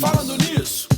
Falando nisso.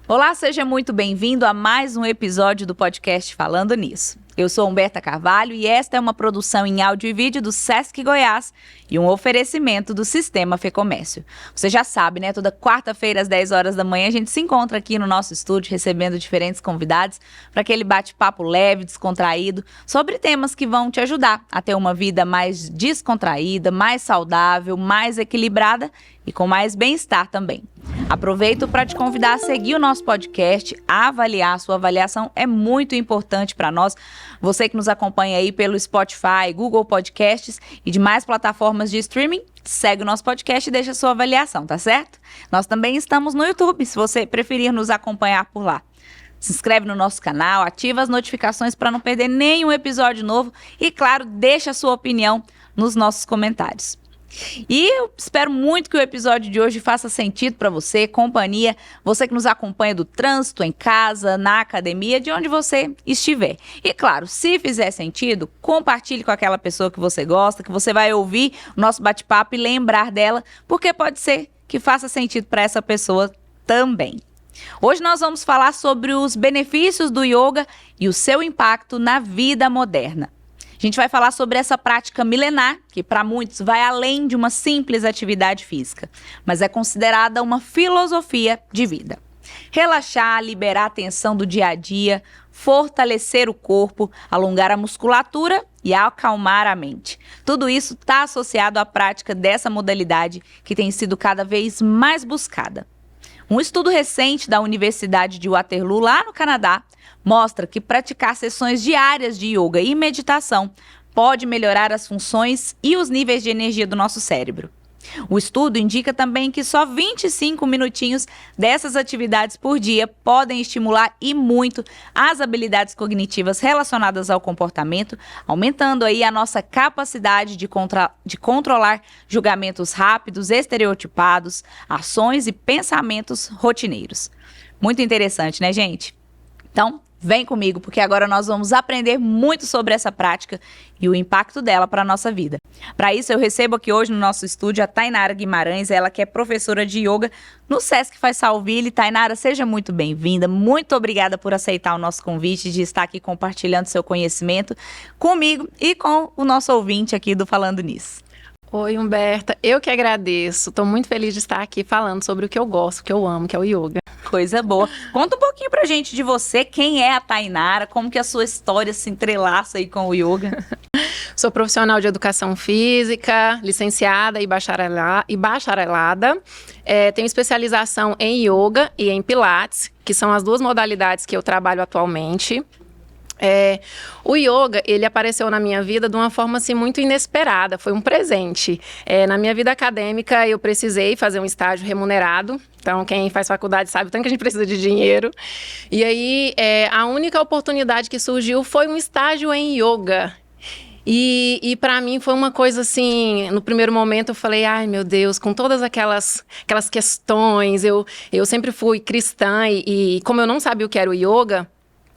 Olá, seja muito bem-vindo a mais um episódio do podcast Falando Nisso. Eu sou Humberta Carvalho e esta é uma produção em áudio e vídeo do Sesc Goiás e um oferecimento do Sistema Fecomércio. Você já sabe, né? Toda quarta-feira às 10 horas da manhã a gente se encontra aqui no nosso estúdio recebendo diferentes convidados para aquele bate-papo leve, descontraído, sobre temas que vão te ajudar a ter uma vida mais descontraída, mais saudável, mais equilibrada e com mais bem-estar também. Aproveito para te convidar a seguir o nosso podcast, a avaliar. A sua avaliação é muito importante para nós. Você que nos acompanha aí pelo Spotify, Google Podcasts e demais plataformas de streaming, segue o nosso podcast e deixa a sua avaliação, tá certo? Nós também estamos no YouTube, se você preferir nos acompanhar por lá. Se inscreve no nosso canal, ativa as notificações para não perder nenhum episódio novo e, claro, deixa a sua opinião nos nossos comentários. E eu espero muito que o episódio de hoje faça sentido para você, companhia, você que nos acompanha do trânsito, em casa, na academia, de onde você estiver. E claro, se fizer sentido, compartilhe com aquela pessoa que você gosta, que você vai ouvir o nosso bate-papo e lembrar dela, porque pode ser que faça sentido para essa pessoa também. Hoje nós vamos falar sobre os benefícios do yoga e o seu impacto na vida moderna. A gente vai falar sobre essa prática milenar, que para muitos vai além de uma simples atividade física, mas é considerada uma filosofia de vida. Relaxar, liberar a tensão do dia a dia, fortalecer o corpo, alongar a musculatura e acalmar a mente. Tudo isso está associado à prática dessa modalidade que tem sido cada vez mais buscada. Um estudo recente da Universidade de Waterloo, lá no Canadá, mostra que praticar sessões diárias de yoga e meditação pode melhorar as funções e os níveis de energia do nosso cérebro. O estudo indica também que só 25 minutinhos dessas atividades por dia podem estimular e muito as habilidades cognitivas relacionadas ao comportamento, aumentando aí a nossa capacidade de controlar julgamentos rápidos, estereotipados, ações e pensamentos rotineiros. Muito interessante, né, gente? Então, vem comigo, porque agora nós vamos aprender muito sobre essa prática e o impacto dela para a nossa vida. Para isso, eu recebo aqui hoje no nosso estúdio a Tainara Guimarães, ela que é professora de yoga no Sesc Faisal Alville. Tainara, seja muito bem-vinda. Muito obrigada por aceitar o nosso convite de estar aqui compartilhando seu conhecimento comigo e com o nosso ouvinte aqui do Falando Nisso. Oi, Humberta. Eu que agradeço. Estou muito feliz de estar aqui falando sobre o que eu gosto, o que eu amo, que é o yoga. Coisa boa. Conta um pouquinho pra gente de você, quem é a Tainara, como que a sua história se entrelaça aí com o yoga. Sou profissional de educação física, licenciada e bacharelada. Tenho especialização em yoga e em pilates, que são as duas modalidades que eu trabalho atualmente. O yoga, ele apareceu na minha vida de uma forma assim, muito inesperada, foi um presente. Na minha vida acadêmica, eu precisei fazer um estágio remunerado. Então, quem faz faculdade sabe o tanto que a gente precisa de dinheiro. E aí, a única oportunidade que surgiu foi um estágio em yoga. E para mim foi uma coisa assim, no primeiro momento eu falei, ai meu Deus, com todas aquelas questões, eu sempre fui cristã e como eu não sabia o que era o yoga,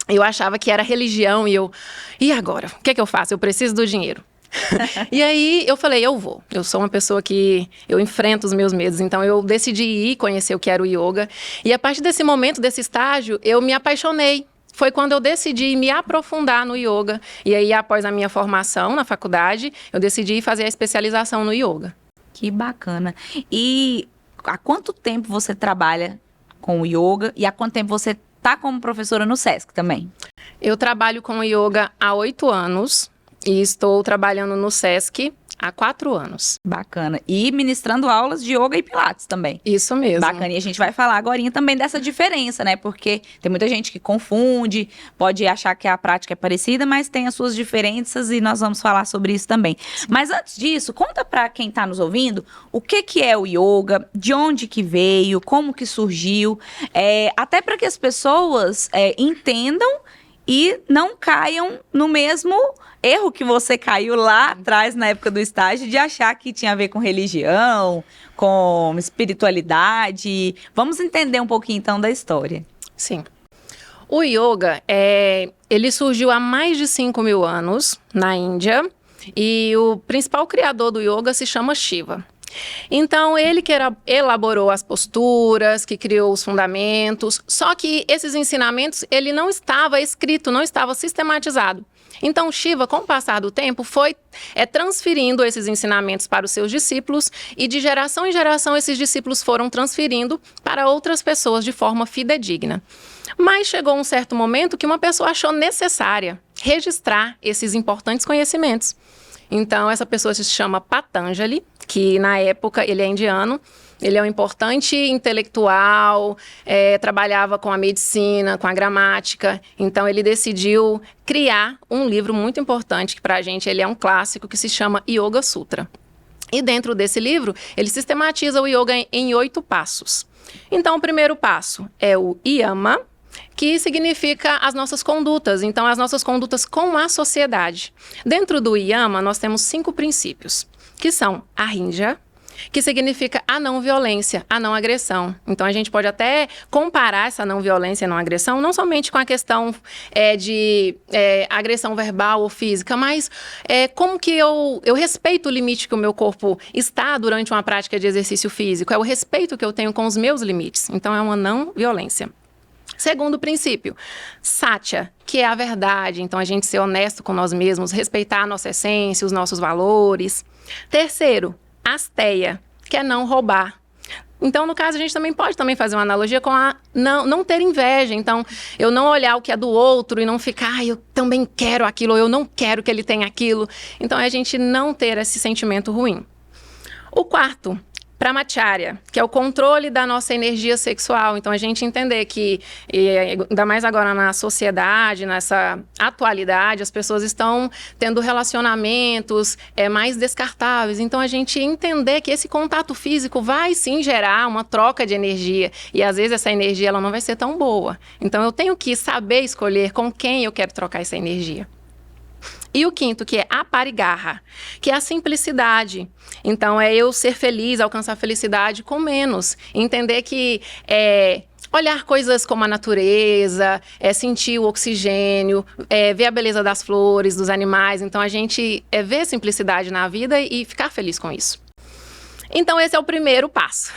eu achava que era religião e agora? O que é que eu faço? Eu preciso do dinheiro. E aí eu falei, eu vou. Eu sou uma pessoa que eu enfrento os meus medos, então eu decidi ir conhecer o que era o yoga. E a partir desse momento, desse estágio, eu me apaixonei. Foi quando eu decidi me aprofundar no yoga. E aí, após a minha formação na faculdade, eu decidi fazer a especialização no yoga. Que bacana. E há quanto tempo você trabalha com o yoga e há quanto tempo você está como professora no Sesc também? Eu trabalho com yoga há 8 anos e estou trabalhando no Sesc há 4 anos. Bacana. E ministrando aulas de yoga e pilates também. Isso mesmo. Bacana. E a gente vai falar agorinha também dessa diferença, né? Porque tem muita gente que confunde, pode achar que a prática é parecida, mas tem as suas diferenças e nós vamos falar sobre isso também. Sim. Mas antes disso, conta pra quem tá nos ouvindo o que é o yoga, de onde que veio, como que surgiu, até para que as pessoas entendam e não caiam no mesmo erro que você caiu lá atrás, na época do estágio, de achar que tinha a ver com religião, com espiritualidade. Vamos entender um pouquinho, então, da história. Sim. O yoga, ele surgiu há mais de 5.000 anos na Índia e o principal criador do yoga se chama Shiva. Então, ele que elaborou as posturas, que criou os fundamentos, só que esses ensinamentos, ele não estava escrito, não estava sistematizado. Então, Shiva, com o passar do tempo, foi transferindo esses ensinamentos para os seus discípulos e de geração em geração esses discípulos foram transferindo para outras pessoas de forma fidedigna. Mas chegou um certo momento que uma pessoa achou necessária registrar esses importantes conhecimentos. Então, essa pessoa se chama Patanjali, que na época ele é indiano. Ele é um importante intelectual, trabalhava com a medicina, com a gramática. Então, ele decidiu criar um livro muito importante, que para a gente ele é um clássico, que se chama Yoga Sutra. E dentro desse livro, ele sistematiza o yoga em 8 passos. Então, o primeiro passo é o yama, que significa as nossas condutas. Então, as nossas condutas com a sociedade. Dentro do yama, nós temos 5 princípios, que são ahimsa, que significa a não violência, a não agressão. Então, a gente pode até comparar essa não violência e não agressão, não somente com a questão de agressão verbal ou física, mas como que eu respeito o limite que o meu corpo está durante uma prática de exercício físico, é o respeito que eu tenho com os meus limites. Então, é uma não violência. Segundo princípio, satya, que é a verdade. Então, a gente ser honesto com nós mesmos, respeitar a nossa essência, os nossos valores. Terceiro, asteya, que é não roubar. Então, no caso, a gente também pode fazer uma analogia com a não ter inveja. Então, eu não olhar o que é do outro e não ficar, eu também quero aquilo, ou eu não quero que ele tenha aquilo. Então, é a gente não ter esse sentimento ruim. O quarto, Brahmacharya, que é o controle da nossa energia sexual. Então, a gente entender que, ainda mais agora na sociedade, nessa atualidade, as pessoas estão tendo relacionamentos mais descartáveis. Então, a gente entender que esse contato físico vai, sim, gerar uma troca de energia. E, às vezes, essa energia ela não vai ser tão boa. Então, eu tenho que saber escolher com quem eu quero trocar essa energia. E o quinto, que é aparigraha, que é a simplicidade. Então, é eu ser feliz, alcançar a felicidade com menos. Entender que olhar coisas como a natureza, sentir o oxigênio, ver a beleza das flores, dos animais. Então, a gente ver simplicidade na vida e ficar feliz com isso. Então, esse é o primeiro passo.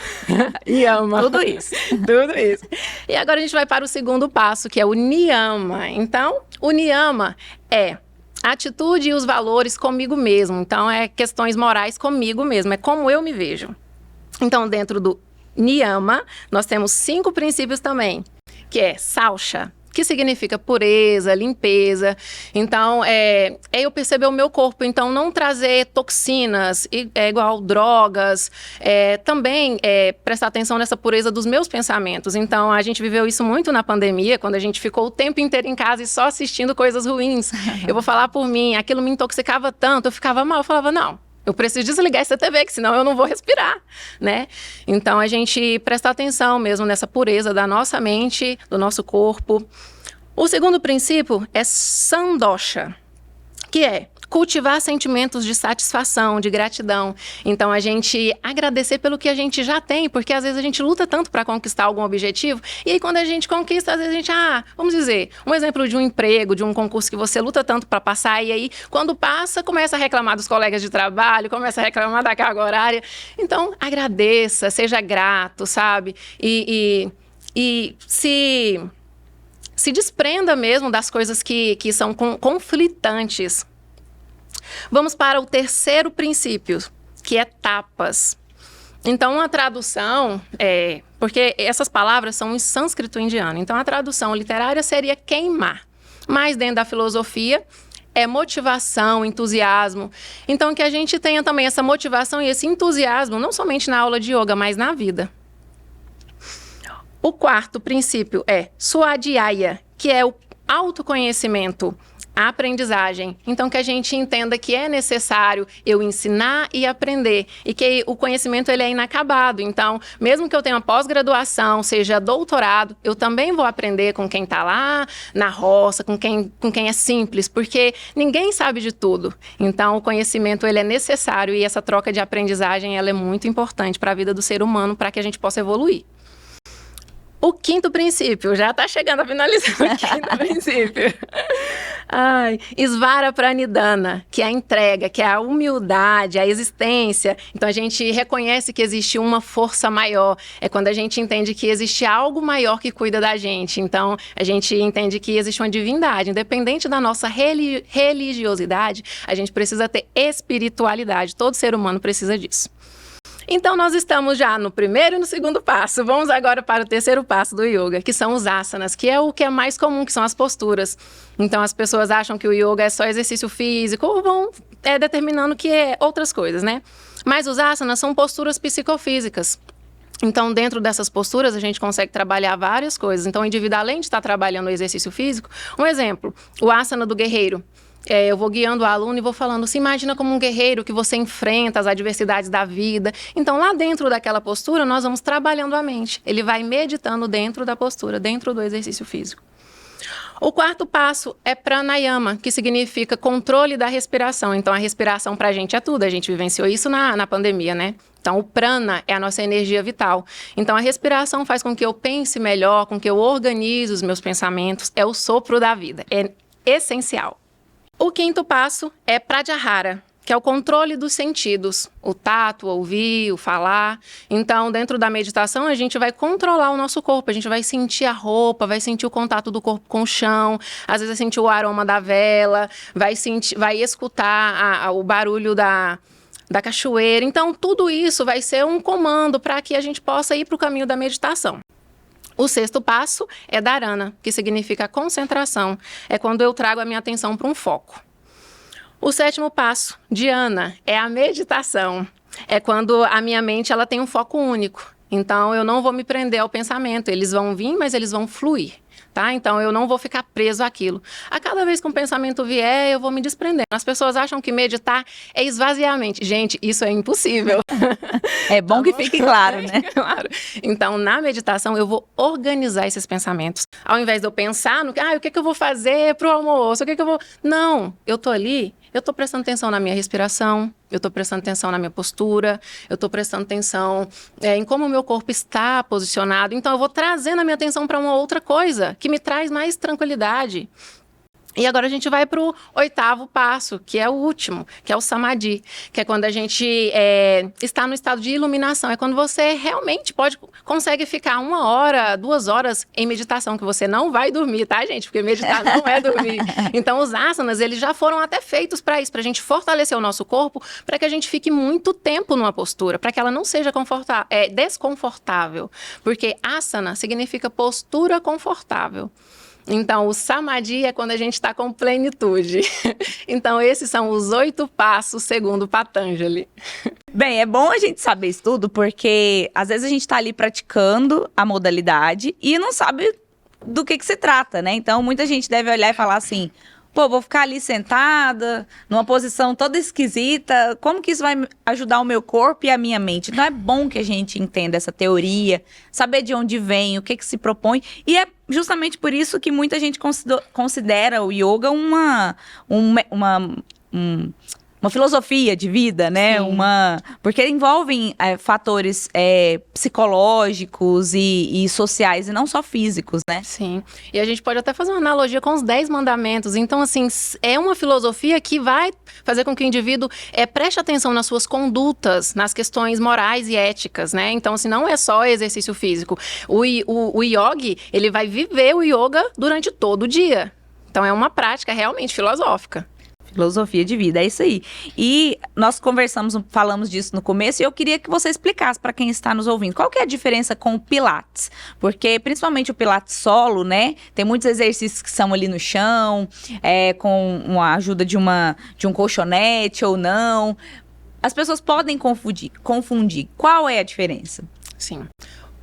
Yama. Tudo isso. Tudo isso. E agora a gente vai para o segundo passo, que é o niyama. Então, o niyama é a atitude e os valores comigo mesmo. Então, é questões morais comigo mesmo, é como eu me vejo. Então, dentro do niyama, nós temos 5 princípios também, que é saucha, que significa pureza, limpeza. Então, eu perceber o meu corpo. Então, não trazer toxinas, igual drogas. Também prestar atenção nessa pureza dos meus pensamentos. Então, a gente viveu isso muito na pandemia, quando a gente ficou o tempo inteiro em casa e só assistindo coisas ruins. Eu vou falar por mim, aquilo me intoxicava tanto, eu ficava mal, eu falava, não, eu preciso desligar essa TV, que senão eu não vou respirar, né? Então, a gente prestar atenção mesmo nessa pureza da nossa mente, do nosso corpo. O segundo princípio é sandosha, que é cultivar sentimentos de satisfação, de gratidão. Então, a gente agradecer pelo que a gente já tem, porque às vezes a gente luta tanto para conquistar algum objetivo, e aí quando a gente conquista, às vezes a gente, vamos dizer, um exemplo de um emprego, de um concurso que você luta tanto para passar, e aí quando passa, começa a reclamar dos colegas de trabalho, começa a reclamar da carga horária. Então, agradeça, seja grato, sabe? E se desprenda mesmo das coisas que são conflitantes. Vamos para o terceiro princípio, que é tapas. Então, a tradução porque essas palavras são em sânscrito indiano. Então, a tradução literária seria queimar. Mas dentro da filosofia, é motivação, entusiasmo. Então, que a gente tenha também essa motivação e esse entusiasmo, não somente na aula de yoga, mas na vida. O quarto princípio é swadhyaya, que é o autoconhecimento, a aprendizagem. Então, que a gente entenda que é necessário eu ensinar e aprender, e que o conhecimento ele é inacabado. Então, mesmo que eu tenha uma pós-graduação, seja doutorado, eu também vou aprender com quem está lá na roça, com quem é simples, porque ninguém sabe de tudo. Então, o conhecimento ele é necessário, e essa troca de aprendizagem ela é muito importante para a vida do ser humano, para que a gente possa evoluir. O quinto princípio, já está chegando a finalizar o quinto princípio. Ai, Svara Pranidhana, que é a entrega, que é a humildade, a existência. Então a gente reconhece que existe uma força maior. É quando a gente entende que existe algo maior que cuida da gente. Então a gente entende que existe uma divindade. Independente da nossa religiosidade, a gente precisa ter espiritualidade. Todo ser humano precisa disso. Então, nós estamos já no primeiro e no segundo passo. Vamos agora para o terceiro passo do yoga, que são os asanas, que é o que é mais comum, que são as posturas. Então, as pessoas acham que o yoga é só exercício físico, ou vão determinando que é outras coisas, né? Mas os asanas são posturas psicofísicas. Então, dentro dessas posturas, a gente consegue trabalhar várias coisas. Então, o indivíduo, além de estar trabalhando o exercício físico, um exemplo, o asana do guerreiro. Eu vou guiando o aluno e vou falando, se imagina como um guerreiro que você enfrenta as adversidades da vida. Então, lá dentro daquela postura, nós vamos trabalhando a mente. Ele vai meditando dentro da postura, dentro do exercício físico. O quarto passo é pranayama, que significa controle da respiração. Então, a respiração pra gente é tudo. A gente vivenciou isso na pandemia, né? Então, o prana é a nossa energia vital. Então, a respiração faz com que eu pense melhor, com que eu organize os meus pensamentos. É o sopro da vida. É essencial. O quinto passo é pratyahara, que é o controle dos sentidos, o tato, o ouvir, o falar. Então, dentro da meditação, a gente vai controlar o nosso corpo, a gente vai sentir a roupa, vai sentir o contato do corpo com o chão, às vezes vai sentir o aroma da vela, vai escutar o barulho da cachoeira. Então, tudo isso vai ser um comando para que a gente possa ir para o caminho da meditação. O sexto passo é dharana, que significa concentração. É quando eu trago a minha atenção para um foco. O sétimo passo, dhyana, é a meditação. É quando a minha mente ela tem um foco único. Então, eu não vou me prender ao pensamento. Eles vão vir, mas eles vão fluir. Tá? Então, eu não vou ficar preso àquilo. A cada vez que um pensamento vier, eu vou me desprendendo. As pessoas acham que meditar é esvaziar a mente. Gente, isso é impossível. É bom que fique claro, né? Claro. Então, na meditação, eu vou organizar esses pensamentos. Ao invés de eu pensar no o que eu vou fazer pro almoço, Não, eu tô ali, eu tô prestando atenção na minha respiração, eu tô prestando atenção na minha postura, eu tô prestando atenção em como o meu corpo está posicionado. Então, eu vou trazendo a minha atenção para uma outra coisa que me traz mais tranquilidade. E agora a gente vai para o oitavo passo, que é o último, que é o samadhi, que é quando a gente está no estado de iluminação. É quando você realmente consegue ficar 1 hora, 2 horas em meditação, que você não vai dormir, tá, gente? Porque meditar não é dormir. Então, os asanas, eles já foram até feitos para isso, para a gente fortalecer o nosso corpo, para que a gente fique muito tempo numa postura, para que ela não seja desconfortável. Porque asana significa postura confortável. Então, o samadhi é quando a gente está com plenitude. Então, esses são os 8 passos segundo Patanjali. Bem, é bom a gente saber isso tudo, porque às vezes a gente está ali praticando a modalidade e não sabe do que se trata, né? Então, muita gente deve olhar e falar assim, vou ficar ali sentada, numa posição toda esquisita, como que isso vai ajudar o meu corpo e a minha mente? Então, é bom que a gente entenda essa teoria, saber de onde vem, o que se propõe, e é justamente por isso que muita gente considera o yoga uma filosofia de vida, né? Porque envolvem fatores psicológicos e sociais, e não só físicos, né? Sim. E a gente pode até fazer uma analogia com os 10 mandamentos. Então, assim, é uma filosofia que vai fazer com que o indivíduo preste atenção nas suas condutas, nas questões morais e éticas, né? Então, assim, não é só exercício físico. O yogi, ele vai viver o yoga durante todo o dia. Então, é uma prática realmente filosófica. Filosofia de vida, é isso aí. E nós falamos disso no começo, e eu queria que você explicasse para quem está nos ouvindo, qual que é a diferença com o Pilates? Porque, principalmente o Pilates solo, né, tem muitos exercícios que são ali no chão, com a ajuda de um colchonete ou não. As pessoas podem confundir. Qual é a diferença? Sim.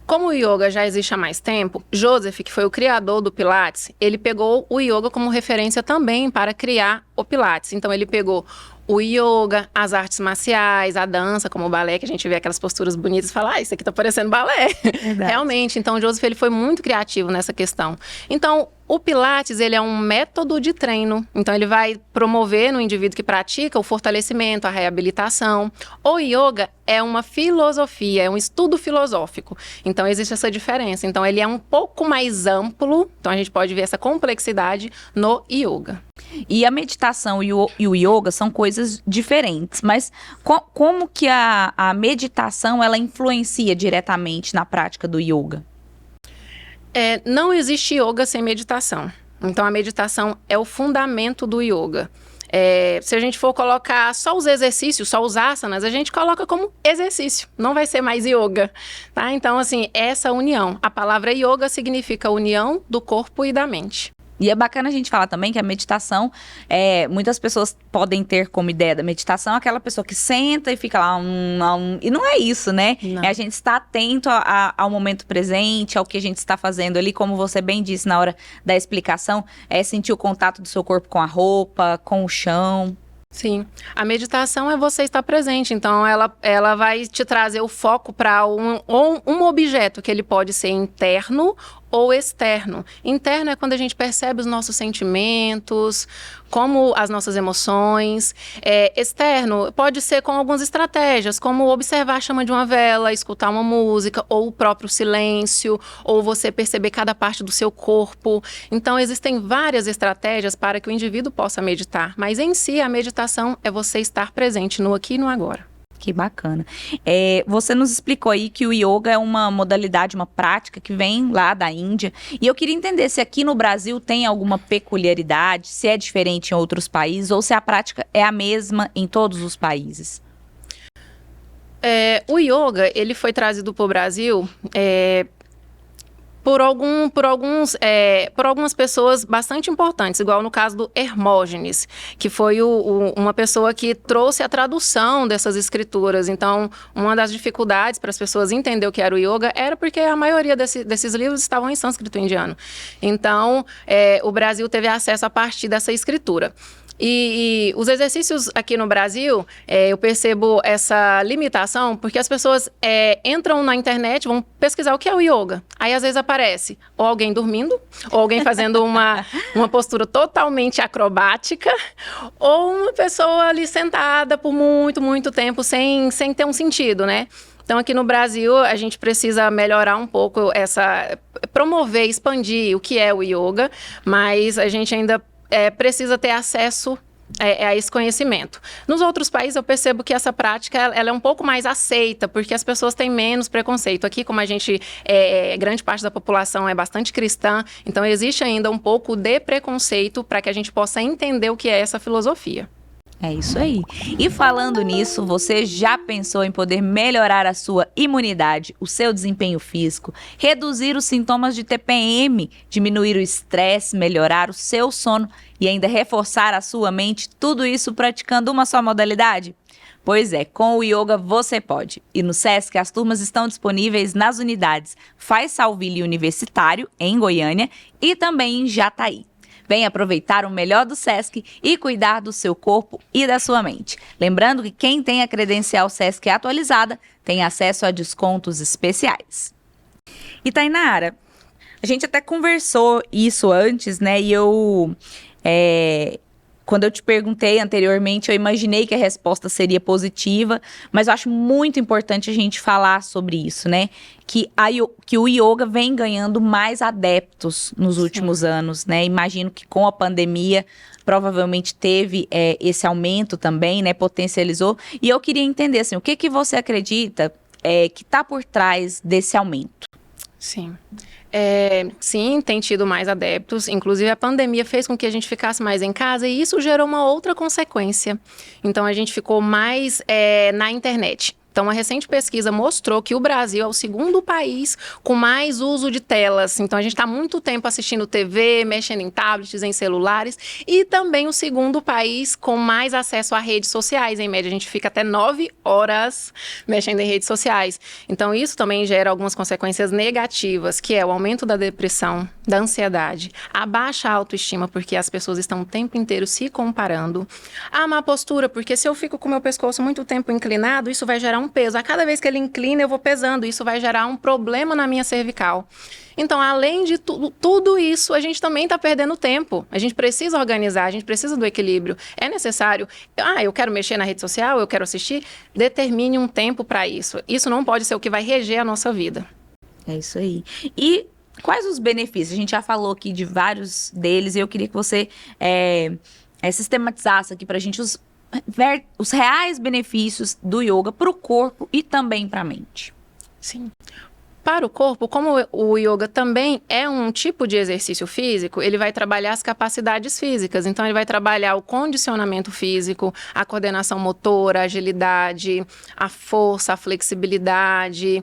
Como o yoga já existe há mais tempo, Joseph, que foi o criador do Pilates, ele pegou o yoga como referência também para criar o Pilates. Então, ele pegou o yoga, as artes marciais, a dança, como o balé, que a gente vê aquelas posturas bonitas e fala, isso aqui tá parecendo balé. Realmente, então o Joseph ele foi muito criativo nessa questão. Então, O Pilates, ele é um método de treino, então ele vai promover no indivíduo que pratica o fortalecimento, a reabilitação. O yoga é uma filosofia, é um estudo filosófico, então existe essa diferença. Então ele é um pouco mais amplo, então a gente pode ver essa complexidade no yoga. E a meditação e o yoga são coisas diferentes, mas como que a meditação ela influencia diretamente na prática do yoga? Não existe yoga sem meditação. Então, a meditação é o fundamento do yoga. Se a gente for colocar só os exercícios, só os asanas, a gente coloca como exercício. Não vai ser mais yoga, tá? Então, assim, essa união. A palavra yoga significa união do corpo e da mente. E é bacana a gente falar também que a meditação, muitas pessoas podem ter como ideia da meditação aquela pessoa que senta e fica lá, e não é isso, né? Não. É a gente estar atento ao momento presente, ao que a gente está fazendo ali, como você bem disse na hora da explicação, sentir o contato do seu corpo com a roupa, com o chão. Sim, a meditação é você estar presente, então ela vai te trazer o foco para um objeto que ele pode ser interno ou externo. Interno é quando a gente percebe os nossos sentimentos, como as nossas emoções. Externo pode ser com algumas estratégias, como observar a chama de uma vela, escutar uma música, ou o próprio silêncio, ou você perceber cada parte do seu corpo. Então, existem várias estratégias para que o indivíduo possa meditar, mas em si a meditação é você estar presente no aqui e no agora. Que bacana. Você nos explicou aí que o yoga é uma modalidade, uma prática que vem lá da Índia. E eu queria entender se aqui no Brasil tem alguma peculiaridade, se é diferente em outros países ou se a prática é a mesma em todos os países. O yoga, ele foi trazido para o Brasil por algumas pessoas bastante importantes, igual no caso do Hermógenes, que foi uma pessoa que trouxe a tradução dessas escrituras. Então, uma das dificuldades para as pessoas entenderem o que era o yoga era porque a maioria desses livros estavam em sânscrito indiano. Então, o Brasil teve acesso a partir dessa escritura. E os exercícios aqui no Brasil, eu percebo essa limitação porque as pessoas entram na internet, vão pesquisar o que é o yoga. Aí, às vezes, aparece ou alguém dormindo, ou alguém fazendo uma postura totalmente acrobática, ou uma pessoa ali sentada por muito, muito tempo sem ter um sentido, né? Então, aqui no Brasil, a gente precisa melhorar um pouco promover, expandir o que é o yoga, mas a gente ainda precisa ter acesso a esse conhecimento. Nos outros países eu percebo que essa prática ela é um pouco mais aceita, porque as pessoas têm menos preconceito. Aqui, como a gente, grande parte da população é bastante cristã, então existe ainda um pouco de preconceito para que a gente possa entender o que é essa filosofia. É isso aí. E falando nisso, você já pensou em poder melhorar a sua imunidade, o seu desempenho físico, reduzir os sintomas de TPM, diminuir o estresse, melhorar o seu sono e ainda reforçar a sua mente, tudo isso praticando uma só modalidade? Pois é, com o yoga você pode. E no SESC as turmas estão disponíveis nas unidades Faz Salville Universitário, em Goiânia, e também em Jataí. Vem aproveitar o melhor do SESC e cuidar do seu corpo e da sua mente. Lembrando que quem tem a credencial SESC atualizada tem acesso a descontos especiais. E Tainara, a gente até conversou isso antes, né? E quando eu te perguntei anteriormente, eu imaginei que a resposta seria positiva, mas eu acho muito importante a gente falar sobre isso, né? Que o yoga vem ganhando mais adeptos nos últimos anos, né? Imagino que com a pandemia provavelmente teve esse aumento também, né? Potencializou. E eu queria entender, assim, o que você acredita que está por trás desse aumento? Sim. Sim, tem tido mais adeptos. Inclusive, a pandemia fez com que a gente ficasse mais em casa e isso gerou uma outra consequência. Então, a gente ficou mais na internet. Então, uma recente pesquisa mostrou que o Brasil é o segundo país com mais uso de telas. Então, a gente está muito tempo assistindo TV, mexendo em tablets, em celulares. E também o segundo país com mais acesso a redes sociais. Em média, a gente fica até 9 horas mexendo em redes sociais. Então, isso também gera algumas consequências negativas, que é o aumento da depressão, da ansiedade, a baixa autoestima, porque as pessoas estão o tempo inteiro se comparando, a má postura, porque se eu fico com o meu pescoço muito tempo inclinado, isso vai gerar um peso. A cada vez que ele inclina, eu vou pesando, isso vai gerar um problema na minha cervical. Então, além de tudo isso, a gente também está perdendo tempo. A gente precisa organizar, a gente precisa do equilíbrio. É necessário, eu quero mexer na rede social, eu quero assistir, determine um tempo para isso. Isso não pode ser o que vai reger a nossa vida. É isso aí. E quais os benefícios? A gente já falou aqui de vários deles e eu queria que você sistematizasse aqui pra gente os reais benefícios do yoga para o corpo e também para a mente. Sim. Para o corpo, como o yoga também é um tipo de exercício físico, ele vai trabalhar as capacidades físicas. Então, ele vai trabalhar o condicionamento físico, a coordenação motora, a agilidade, a força, a flexibilidade.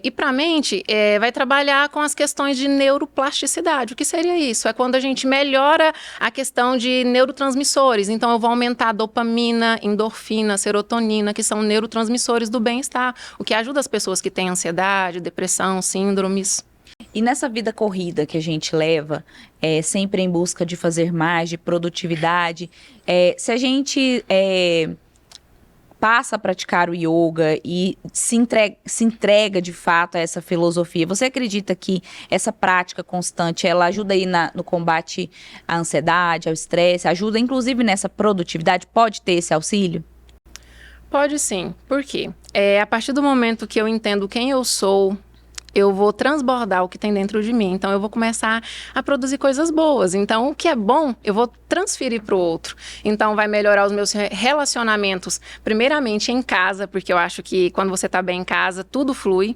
E para a mente, vai trabalhar com as questões de neuroplasticidade. O que seria isso? É quando a gente melhora a questão de neurotransmissores. Então, eu vou aumentar a dopamina, endorfina, serotonina, que são neurotransmissores do bem-estar, o que ajuda as pessoas que têm ansiedade, depressão, síndromes. E nessa vida corrida que a gente leva, sempre em busca de fazer mais, de produtividade, se a gente passa a praticar o yoga e se entrega de fato a essa filosofia, você acredita que essa prática constante, ela ajuda aí no combate à ansiedade, ao estresse, ajuda inclusive nessa produtividade? Pode ter esse auxílio? Pode sim. Por quê? A partir do momento que eu entendo quem eu sou, eu vou transbordar o que tem dentro de mim. Então, eu vou começar a produzir coisas boas. Então, o que é bom, eu vou transferir para o outro. Então, vai melhorar os meus relacionamentos, primeiramente em casa, porque eu acho que quando você está bem em casa, tudo flui.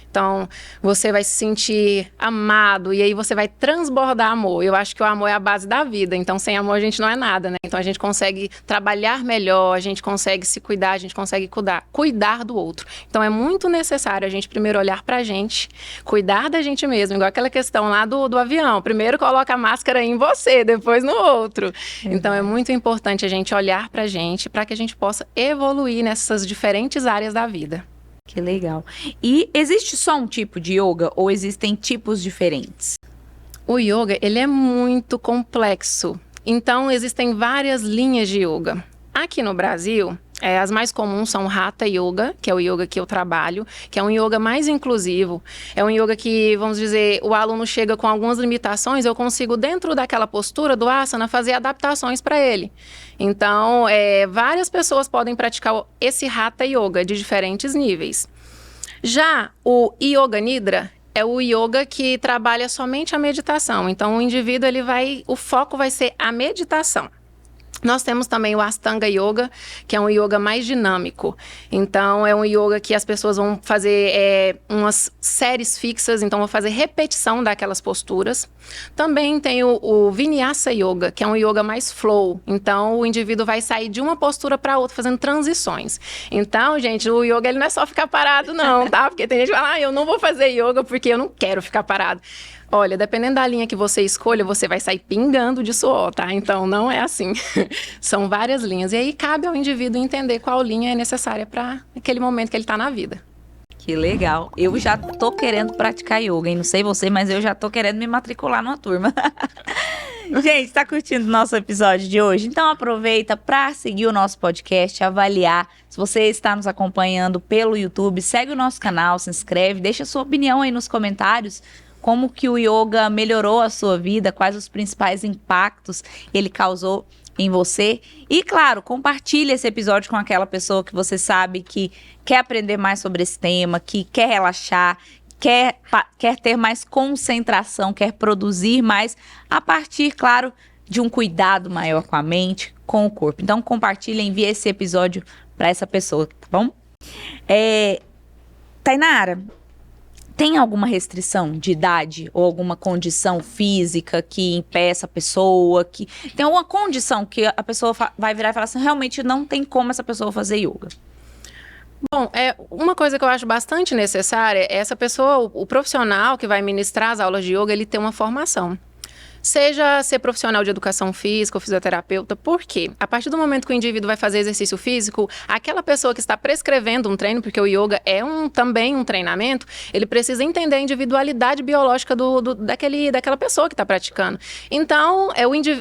Então, você vai se sentir amado e aí você vai transbordar amor. Eu acho que o amor é a base da vida. Então, sem amor a gente não é nada, né? Então, a gente consegue trabalhar melhor, a gente consegue se cuidar, a gente consegue cuidar do outro. Então, é muito necessário a gente primeiro olhar pra gente, cuidar da gente mesmo. Igual aquela questão lá do avião. Primeiro coloca a máscara em você, depois no outro. Então, é muito importante a gente olhar pra gente para que a gente possa evoluir nessas diferentes áreas da vida. Que legal. E existe só um tipo de yoga ou existem tipos diferentes? O yoga, ele é muito complexo. Então, existem várias linhas de yoga. Aqui no Brasil, as mais comuns são o Hatha Yoga, que é o yoga que eu trabalho, que é um yoga mais inclusivo. É um yoga que, vamos dizer, o aluno chega com algumas limitações, eu consigo, dentro daquela postura do asana, fazer adaptações para ele. Então, várias pessoas podem praticar esse Hatha Yoga de diferentes níveis. Já o Yoga Nidra é o yoga que trabalha somente a meditação. Então, o foco vai ser a meditação. Nós temos também o Ashtanga Yoga, que é um yoga mais dinâmico. Então, é um yoga que as pessoas vão fazer umas séries fixas, então vão fazer repetição daquelas posturas. Também tem o Vinyasa Yoga, que é um yoga mais flow. Então, o indivíduo vai sair de uma postura para outra, fazendo transições. Então, gente, o yoga ele não é só ficar parado, não, tá? Porque tem gente que fala, eu não vou fazer yoga porque eu não quero ficar parado. Olha, dependendo da linha que você escolha, você vai sair pingando de suor, tá? Então, não é assim. São várias linhas. E aí, cabe ao indivíduo entender qual linha é necessária para aquele momento que ele está na vida. Que legal. Eu já tô querendo praticar yoga, hein? Não sei você, mas eu já tô querendo me matricular numa turma. Gente, tá curtindo o nosso episódio de hoje? Então aproveita para seguir o nosso podcast, avaliar. Se você está nos acompanhando pelo YouTube, segue o nosso canal, se inscreve, deixa sua opinião aí nos comentários. Como que o yoga melhorou a sua vida, quais os principais impactos ele causou em você. E, claro, compartilhe esse episódio com aquela pessoa que você sabe que quer aprender mais sobre esse tema, que quer relaxar, quer ter mais concentração, quer produzir mais, a partir, claro, de um cuidado maior com a mente, com o corpo. Então, compartilhe, envie esse episódio para essa pessoa, tá bom? Tainara, tem alguma restrição de idade ou alguma condição física que impeça a pessoa? Tem alguma condição que a pessoa vai virar e falar assim, realmente não tem como essa pessoa fazer yoga? Bom, uma coisa que eu acho bastante necessária é essa pessoa, o profissional que vai ministrar as aulas de yoga, ele ter uma formação. Seja ser profissional de educação física ou fisioterapeuta, por quê? A partir do momento que o indivíduo vai fazer exercício físico, aquela pessoa que está prescrevendo um treino, porque o yoga é também um treinamento, ele precisa entender a individualidade biológica daquela pessoa que está praticando. Então,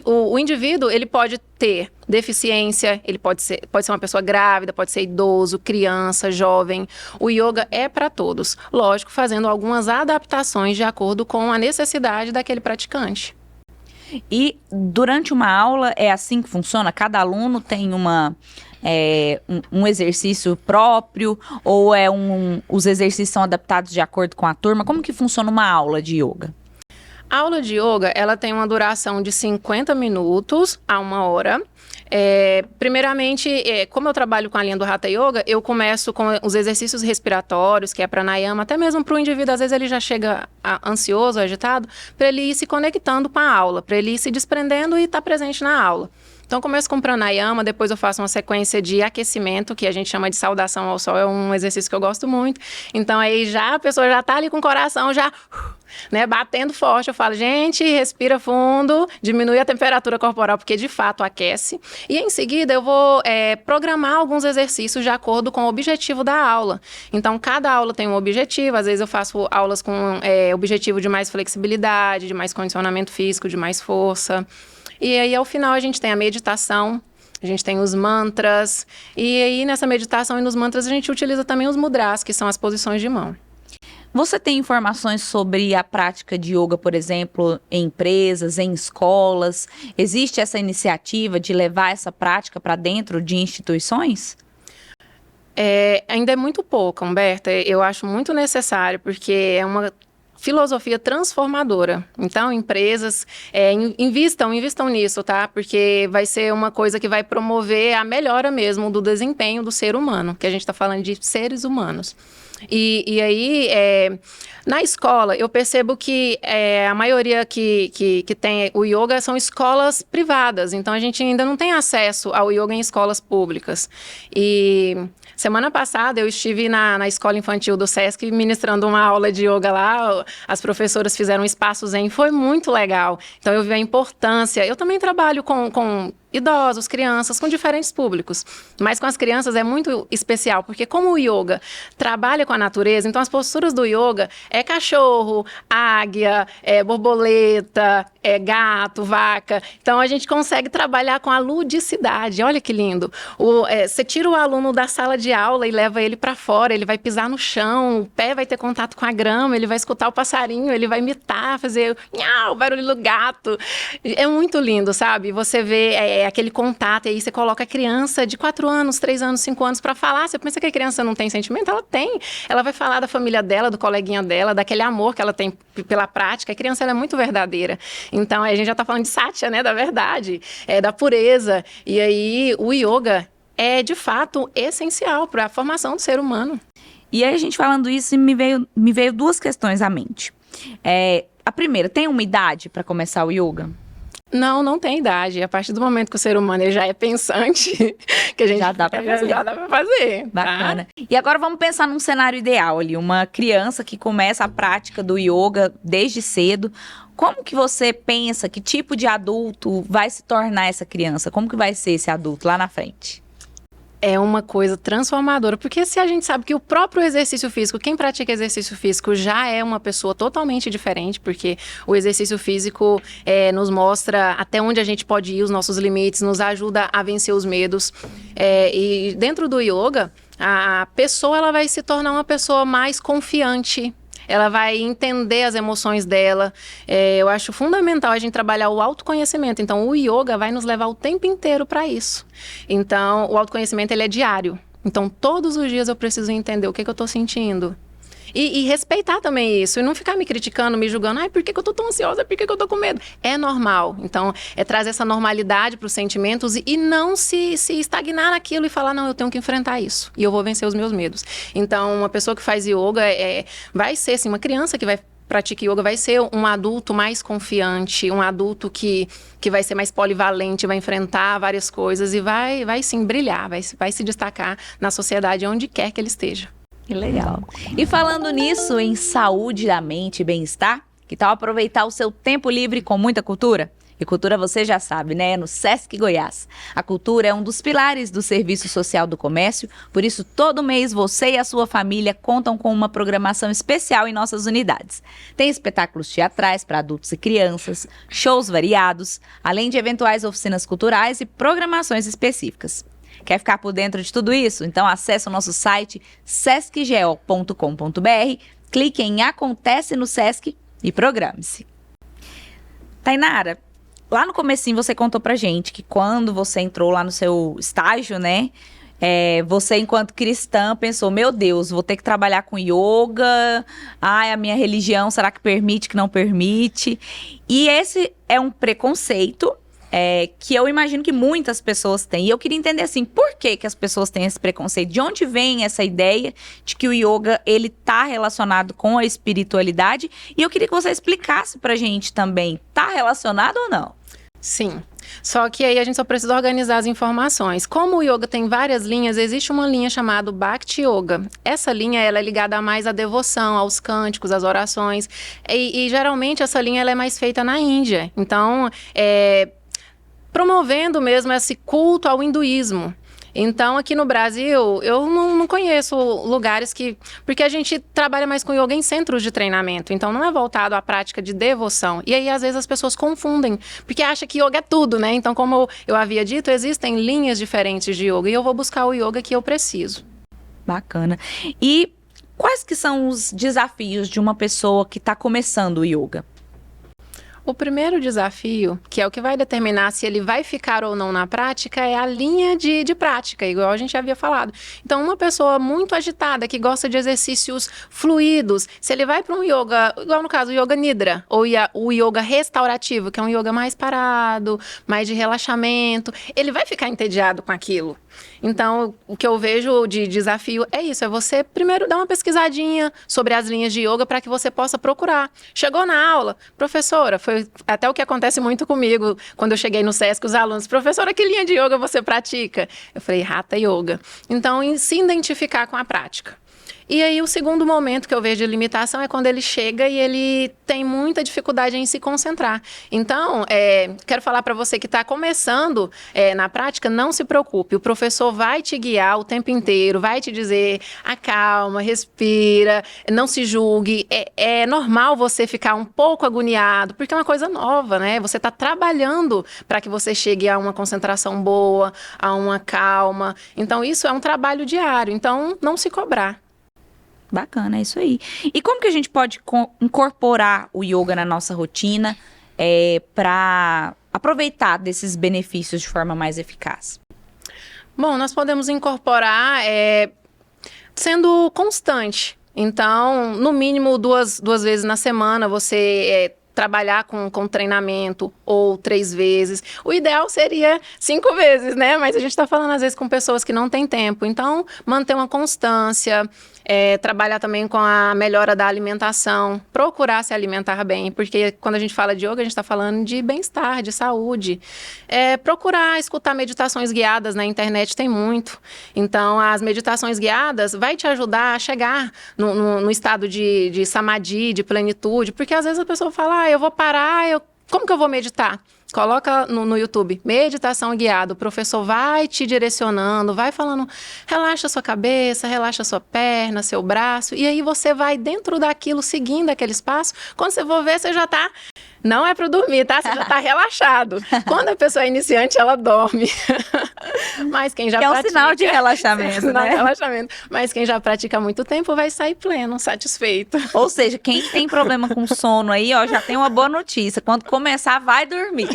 o indivíduo, ele pode ter deficiência, ele pode ser uma pessoa grávida, pode ser idoso, criança, jovem. O yoga é para todos, lógico, fazendo algumas adaptações de acordo com a necessidade daquele praticante. E durante uma aula é assim que funciona? Cada aluno tem um exercício próprio ou os exercícios são adaptados de acordo com a turma? Como que funciona uma aula de yoga? A aula de yoga, ela tem uma duração de 50 minutos a 1 hora. Primeiramente, como eu trabalho com a linha do Hatha Yoga, eu começo com os exercícios respiratórios, que é pranayama, até mesmo para o indivíduo, às vezes ele já chega ansioso, agitado, para ele ir se conectando com a aula, para ele ir se desprendendo e estar presente na aula. Então, eu começo com pranayama, depois eu faço uma sequência de aquecimento, que a gente chama de saudação ao sol, é um exercício que eu gosto muito. Então, aí a pessoa já está ali com o coração já, né, batendo forte. Eu falo, gente, respira fundo, diminui a temperatura corporal, porque de fato aquece. E em seguida, eu vou programar alguns exercícios de acordo com o objetivo da aula. Então, cada aula tem um objetivo. Às vezes eu faço aulas com objetivo de mais flexibilidade, de mais condicionamento físico, de mais força. E aí, ao final, a gente tem a meditação, a gente tem os mantras. E aí, nessa meditação e nos mantras, a gente utiliza também os mudras, que são as posições de mão. Você tem informações sobre a prática de yoga, por exemplo, em empresas, em escolas? Existe essa iniciativa de levar essa prática para dentro de instituições? Ainda é muito pouco, Humberta. Eu acho muito necessário, porque é uma filosofia transformadora. Então, empresas invistam nisso, tá? Porque vai ser uma coisa que vai promover a melhora mesmo do desempenho do ser humano, que a gente está falando de seres humanos. E aí, na escola, eu percebo que a maioria que tem o yoga são escolas privadas. Então, a gente ainda não tem acesso ao yoga em escolas públicas. E semana passada eu estive na escola infantil do Sesc ministrando uma aula de yoga lá, as professoras fizeram um espaço zen, foi muito legal. Então eu vi a importância, eu também trabalho com idosos, crianças, com diferentes públicos. Mas com as crianças é muito especial, porque como o yoga trabalha com a natureza, então as posturas do yoga é cachorro, águia, borboleta, gato, vaca. Então a gente consegue trabalhar com a ludicidade. Olha que lindo. Você tira o aluno da sala de aula e leva ele para fora, ele vai pisar no chão, o pé vai ter contato com a grama, ele vai escutar o passarinho, ele vai imitar, fazer o barulho do gato. É muito lindo, sabe? Você vê aquele contato, e aí você coloca a criança de 4 anos, 3 anos, 5 anos para falar. Você pensa que a criança não tem sentimento? Ela tem. Ela vai falar da família dela, do coleguinha dela, daquele amor que ela tem pela prática. A criança, ela é muito verdadeira. Então, a gente já está falando de satya, né? Da verdade, da pureza. E aí, o yoga é, de fato, essencial para a formação do ser humano. E aí, a gente falando isso, me veio 2 questões à mente. A primeira, tem uma idade para começar o yoga? Não tem idade. A partir do momento que o ser humano ele já é pensante, que a gente já dá para fazer. Já dá para fazer. Bacana. Tá? E agora vamos pensar num cenário ideal ali, uma criança que começa a prática do yoga desde cedo. Como que você pensa, que tipo de adulto vai se tornar essa criança? Como que vai ser esse adulto lá na frente? É uma coisa transformadora, porque se a gente sabe que o próprio exercício físico, quem pratica exercício físico já é uma pessoa totalmente diferente, porque o exercício físico nos mostra até onde a gente pode ir, os nossos limites, nos ajuda a vencer os medos. E dentro do yoga, a pessoa ela vai se tornar uma pessoa mais confiante, ela vai entender as emoções dela. Eu acho fundamental a gente trabalhar o autoconhecimento. Então, o yoga vai nos levar o tempo inteiro para isso. Então, o autoconhecimento, ele é diário. Então, todos os dias eu preciso entender o que eu estou sentindo. E respeitar também isso, e não ficar me criticando, me julgando, por que eu tô tão ansiosa, por que eu tô com medo? É normal, então é trazer essa normalidade para os sentimentos e não se estagnar naquilo e falar, não, eu tenho que enfrentar isso, e eu vou vencer os meus medos. Então, uma pessoa que faz yoga vai ser, assim, uma criança que pratica yoga vai ser um adulto mais confiante, um adulto que vai ser mais polivalente, vai enfrentar várias coisas e vai sim brilhar, vai se destacar na sociedade onde quer que ele esteja. Que legal. E falando nisso, em saúde da mente e bem-estar, Que tal aproveitar o seu tempo livre com muita cultura? E cultura você já sabe, né? É no Sesc Goiás. A cultura é um dos pilares do Serviço Social do Comércio, por isso todo mês você e a sua família contam com uma programação especial em nossas unidades. Tem espetáculos teatrais para adultos e crianças, shows variados, além de eventuais oficinas culturais e programações específicas. Quer ficar por dentro de tudo isso? Então acesse o nosso site sescgo.com.br, clique em Acontece no Sesc e programe-se. Tainara, lá no comecinho você contou pra gente que quando você entrou lá no seu estágio, né? Você, enquanto cristã, pensou, meu Deus, vou ter que trabalhar com yoga. Ai, a minha religião, será que permite, que não permite? E esse é um preconceito que eu imagino que muitas pessoas têm. E eu queria entender, assim, por que as pessoas têm esse preconceito? De onde vem essa ideia de que o yoga, ele tá relacionado com a espiritualidade? E eu queria que você explicasse pra gente também, tá relacionado ou não? Sim, só que aí a gente só precisa organizar as informações. Como o yoga tem várias linhas, existe uma linha chamada Bhakti Yoga. Essa linha ela é ligada mais à devoção, aos cânticos, às orações. E geralmente essa linha ela é mais feita na Índia. Então, promovendo mesmo esse culto ao hinduísmo. Então, aqui no Brasil, eu não conheço lugares que... Porque a gente trabalha mais com yoga em centros de treinamento, então não é voltado à prática de devoção. E aí, às vezes, as pessoas confundem, porque acham que yoga é tudo, né? Então, como eu havia dito, existem linhas diferentes de yoga, e eu vou buscar o yoga que eu preciso. Bacana. E quais que são os desafios de uma pessoa que está começando o yoga? O primeiro desafio, que é o que vai determinar se ele vai ficar ou não na prática, é a linha de prática, igual a gente havia falado. Então, uma pessoa muito agitada, que gosta de exercícios fluidos, se ele vai para um yoga, igual no caso, o yoga nidra, ou o yoga restaurativo, que é um yoga mais parado, mais de relaxamento, ele vai ficar entediado com aquilo. Então, o que eu vejo de desafio é isso, é você primeiro dar uma pesquisadinha sobre as linhas de yoga para que você possa procurar. Chegou na aula, professora, foi até o que acontece muito comigo quando eu cheguei no Sesc, os alunos, professora, que linha de yoga você pratica? Eu falei, Hatha Yoga. Então, se identificar com a prática. E aí, o segundo momento que eu vejo de limitação é quando ele chega e ele tem muita dificuldade em se concentrar. Então, quero falar para você que está começando na prática, não se preocupe. O professor vai te guiar o tempo inteiro, vai te dizer, acalma, respira, não se julgue. É normal você ficar um pouco agoniado, porque é uma coisa nova, né? Você está trabalhando para que você chegue a uma concentração boa, a uma calma. Então, isso é um trabalho diário. Então, não se cobrar. Bacana, é isso aí. E como que a gente pode incorporar o yoga na nossa rotina para aproveitar desses benefícios de forma mais eficaz? Bom, nós podemos incorporar sendo constante. Então, no mínimo duas vezes na semana, você trabalhar com treinamento ou 3 vezes. O ideal seria 5 vezes, né? Mas a gente está falando, às vezes, com pessoas que não têm tempo. Então, manter uma constância, trabalhar também com a melhora da alimentação, procurar se alimentar bem, porque quando a gente fala de yoga, a gente está falando de bem-estar, de saúde. Procurar escutar meditações guiadas na internet, tem muito. Então, as meditações guiadas vai te ajudar a chegar no estado de samadhi, de plenitude, porque às vezes a pessoa fala, eu vou parar, como que eu vou meditar? Coloca no YouTube, meditação guiada, o professor vai te direcionando, vai falando, relaxa sua cabeça, relaxa sua perna, seu braço, e aí você vai dentro daquilo, seguindo aquele espaço, quando você for ver, você já tá, não é para dormir, tá? Você já tá relaxado. Quando a pessoa é iniciante, ela dorme. Mas quem já pratica... É um sinal de relaxamento, sinal né? de relaxamento. Mas quem já pratica há muito tempo vai sair pleno, satisfeito. Ou seja, quem tem problema com sono aí, ó, já tem uma boa notícia. Quando começar, vai dormir.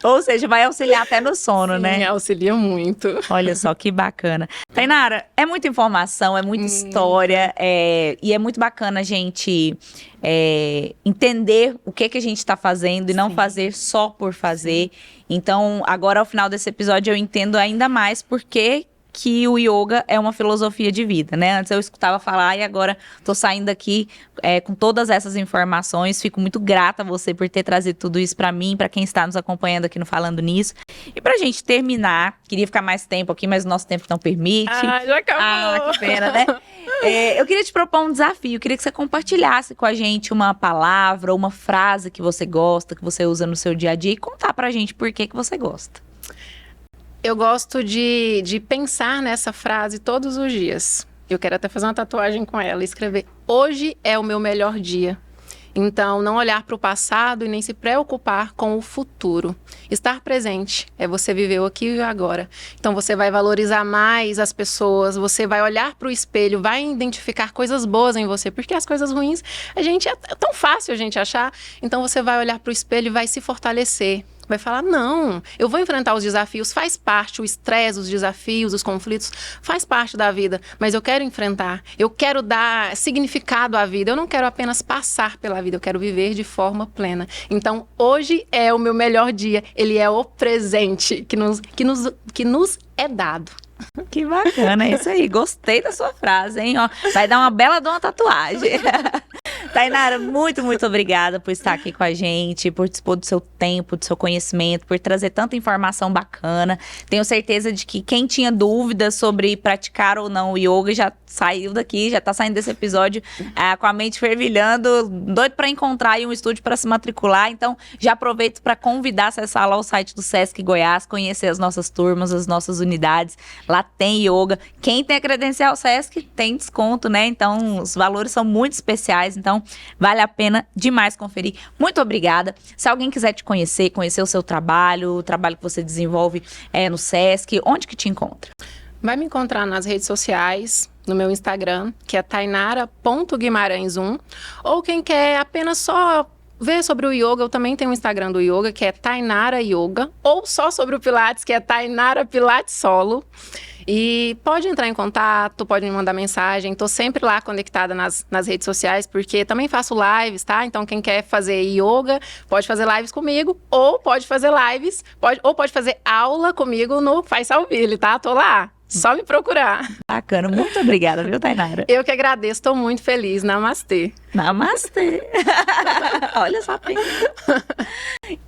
Ou seja, vai auxiliar até no sono, Sim, né? Auxilia muito. Olha só que bacana. Tainara, é muita informação, é muita história, e é muito bacana a gente entender o que a gente está fazendo e não fazer só por fazer. Então, agora ao final desse episódio eu entendo ainda mais porque que o yoga é uma filosofia de vida, né? Antes eu escutava falar e agora tô saindo aqui com todas essas informações. Fico muito grata a você por ter trazido tudo isso para mim, para quem está nos acompanhando aqui no Falando Nisso. E pra gente terminar, queria ficar mais tempo aqui, mas o nosso tempo não permite. Já acabou. Que pena, né? Eu queria te propor um desafio. Eu queria que você compartilhasse com a gente uma palavra, uma frase que você gosta, que você usa no seu dia a dia e contar pra gente por que você gosta. Eu gosto de pensar nessa frase todos os dias. Eu quero até fazer uma tatuagem com ela e escrever: hoje é o meu melhor dia. Então, não olhar para o passado e nem se preocupar com o futuro. Estar presente é você viver o aqui e o agora. Então, você vai valorizar mais as pessoas, você vai olhar para o espelho, vai identificar coisas boas em você, porque as coisas ruins, é tão fácil a gente achar. Então, você vai olhar para o espelho e vai se fortalecer. Vai falar: não, eu vou enfrentar os desafios, faz parte, o estresse, os desafios, os conflitos, faz parte da vida, mas eu quero enfrentar, eu quero dar significado à vida, eu não quero apenas passar pela vida, eu quero viver de forma plena. Então, hoje é o meu melhor dia, ele é o presente que nos é dado. Que bacana, é isso aí. Gostei da sua frase, hein? Ó, vai dar uma bela de uma tatuagem. Tainara, muito, muito obrigada por estar aqui com a gente, por dispor do seu tempo, do seu conhecimento, por trazer tanta informação bacana. Tenho certeza de que quem tinha dúvidas sobre praticar ou não o yoga já saiu daqui, já tá saindo desse episódio com a mente fervilhando, doido para encontrar aí um estúdio para se matricular. Então, já aproveito para convidar a acessar lá o site do Sesc Goiás, conhecer as nossas turmas, as nossas unidades. Lá tem yoga. Quem tem a credencial Sesc tem desconto, né? Então, os valores são muito especiais. Então, vale a pena demais conferir. Muito obrigada. Se alguém quiser te conhecer o seu trabalho, o trabalho que você desenvolve no Sesc, onde que te encontra? Vai me encontrar nas redes sociais, no meu Instagram, que é tainara.guimarães1. Ou quem quer apenas só ver sobre o yoga, eu também tenho um Instagram do yoga, que é Tainara Yoga. Ou só sobre o Pilates, que é Tainara Pilates Solo. E pode entrar em contato, pode me mandar mensagem. Estou sempre lá conectada nas redes sociais, porque também faço lives, tá? Então, quem quer fazer yoga, pode fazer lives comigo, ou pode fazer lives, pode fazer aula comigo no Faz Salville, tá? Tô lá. Só me procurar. Bacana, muito obrigada, viu, Tainara? Eu que agradeço, estou muito feliz. Namastê. Namastê. Olha só.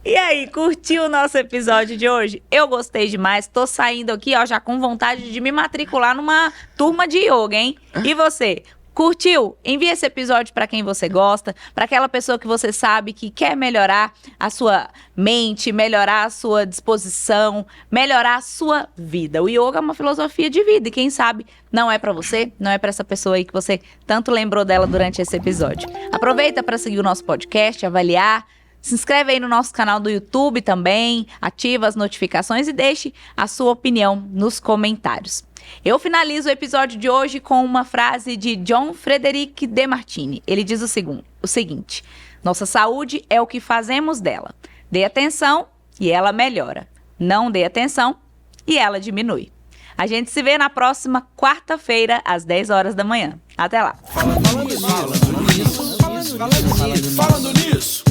E aí, curtiu o nosso episódio de hoje? Eu gostei demais, tô saindo aqui, ó, já com vontade de me matricular numa turma de yoga, hein? E você? Curtiu? Envie esse episódio para quem você gosta, para aquela pessoa que você sabe que quer melhorar a sua mente, melhorar a sua disposição, melhorar a sua vida. O yoga é uma filosofia de vida e quem sabe não é para você, não é para essa pessoa aí que você tanto lembrou dela durante esse episódio. Aproveita para seguir o nosso podcast, avaliar, se inscreve aí no nosso canal do YouTube também, ativa as notificações e deixe a sua opinião nos comentários. Eu finalizo o episódio de hoje com uma frase de John Frederick Demartini. Ele diz o seguinte: nossa saúde é o que fazemos dela. Dê atenção e ela melhora. Não dê atenção e ela diminui. A gente se vê na próxima quarta-feira, às 10 horas da manhã. Até lá. Falando nisso.